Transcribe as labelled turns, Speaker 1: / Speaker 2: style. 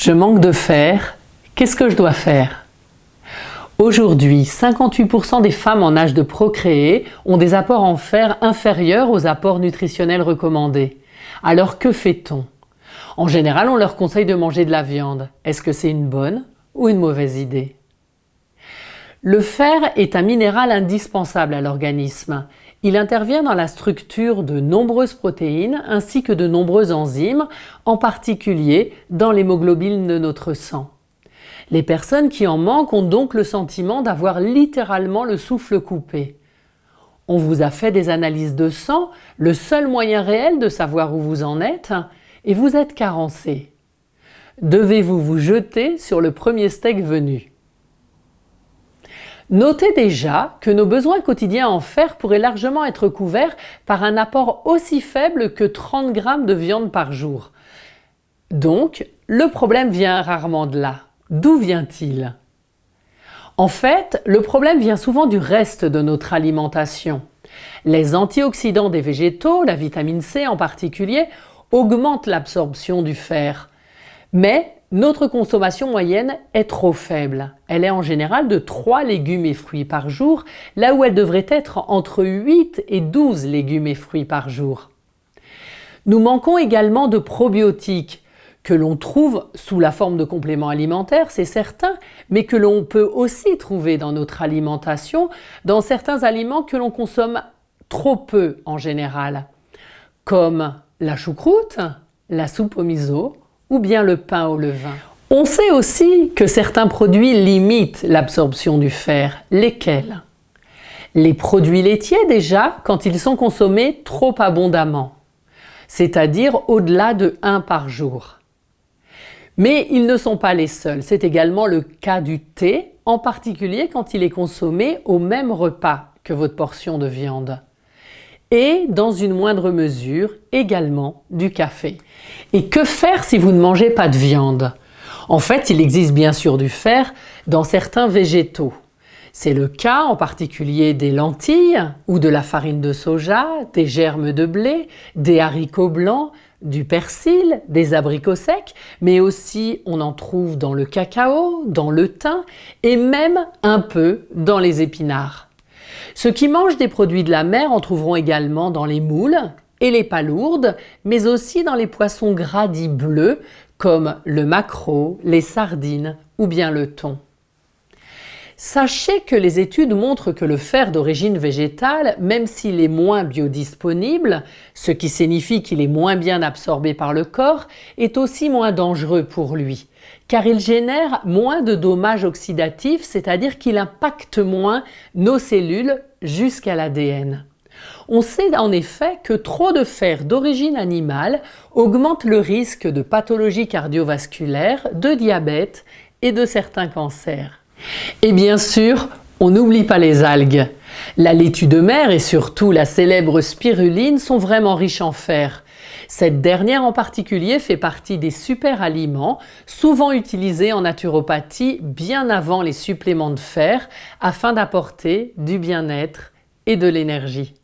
Speaker 1: Je manque de fer, qu'est-ce que je dois faire? Aujourd'hui, 58% des femmes en âge de procréer ont des apports en fer inférieurs aux apports nutritionnels recommandés. Alors que fait-on? En général, on leur conseille de manger de la viande. Est-ce que c'est une bonne ou une mauvaise idée? Le fer est un minéral indispensable à l'organisme. Il intervient dans la structure de nombreuses protéines ainsi que de nombreuses enzymes, en particulier dans l'hémoglobine de notre sang. Les personnes qui en manquent ont donc le sentiment d'avoir littéralement le souffle coupé. On vous a fait des analyses de sang, le seul moyen réel de savoir où vous en êtes, et vous êtes carencé. Devez-vous vous jeter sur le premier steak venu? Notez déjà que nos besoins quotidiens en fer pourraient largement être couverts par un apport aussi faible que 30 grammes de viande par jour. Donc, le problème vient rarement de là. D'où vient-il? En fait, le problème vient souvent du reste de notre alimentation. Les antioxydants des végétaux, la vitamine C en particulier, augmentent l'absorption du fer. Mais notre consommation moyenne est trop faible. Elle est en général de 3 légumes et fruits par jour, là où elle devrait être entre 8 et 12 légumes et fruits par jour. Nous manquons également de probiotiques, que l'on trouve sous la forme de compléments alimentaires, c'est certain, mais que l'on peut aussi trouver dans notre alimentation, dans certains aliments que l'on consomme trop peu en général, comme la choucroute, la soupe au miso ou bien le pain au levain. On sait aussi que certains produits limitent l'absorption du fer. Lesquels? Les produits laitiers déjà, quand ils sont consommés trop abondamment, c'est-à-dire au-delà de 1 par jour. Mais ils ne sont pas les seuls, c'est également le cas du thé, en particulier quand il est consommé au même repas que votre portion de viande. Et dans une moindre mesure, également du café. Et que faire si vous ne mangez pas de viande? En fait, il existe bien sûr du fer dans certains végétaux. C'est le cas en particulier des lentilles ou de la farine de soja, des germes de blé, des haricots blancs, du persil, des abricots secs, mais aussi on en trouve dans le cacao, dans le thym et même un peu dans les épinards. Ceux qui mangent des produits de la mer en trouveront également dans les moules et les palourdes, mais aussi dans les poissons gras dits bleus comme le maquereau, les sardines ou bien le thon. Sachez que les études montrent que le fer d'origine végétale, même s'il est moins biodisponible, ce qui signifie qu'il est moins bien absorbé par le corps, est aussi moins dangereux pour lui, car il génère moins de dommages oxydatifs, c'est-à-dire qu'il impacte moins nos cellules jusqu'à l'ADN. On sait en effet que trop de fer d'origine animale augmente le risque de pathologies cardiovasculaires, de diabète et de certains cancers. Et bien sûr, on n'oublie pas les algues. La laitue de mer et surtout la célèbre spiruline sont vraiment riches en fer. Cette dernière en particulier fait partie des super aliments, souvent utilisés en naturopathie bien avant les suppléments de fer, afin d'apporter du bien-être et de l'énergie.